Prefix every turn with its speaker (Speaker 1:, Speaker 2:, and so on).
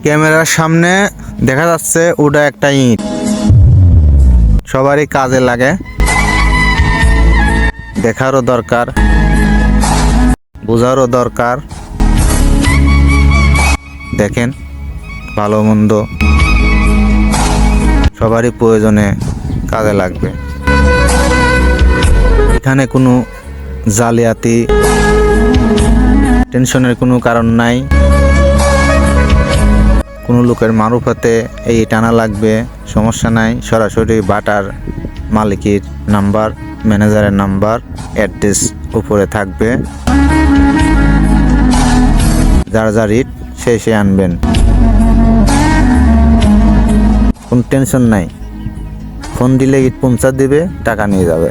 Speaker 1: ক্যামেরার সামনে দেখা যাচ্ছে ওটা একটা ইট, সবারই কাজে লাগে, দেখারও দরকার, বোঝারও দরকার। দেখেন, ভালো মন্দ সবারই প্রয়োজনে কাজে লাগবে। এখানে কোনো জালিয়াতি টেনশনের কোনো কারণ নাই। কোনো লোকের মারুফতে এই টানা লাগবে সমস্যা নাই। সরাসরি বাটার মালিকের নাম্বার, ম্যানেজারের নাম্বার, অ্যাড্রেস উপরে থাকবে। যার যার ইট সে আনবেন, কোনো টেনশন নাই। ফোন দিলে ইট পৌঁছা দিবে, টাকা নিয়ে যাবে।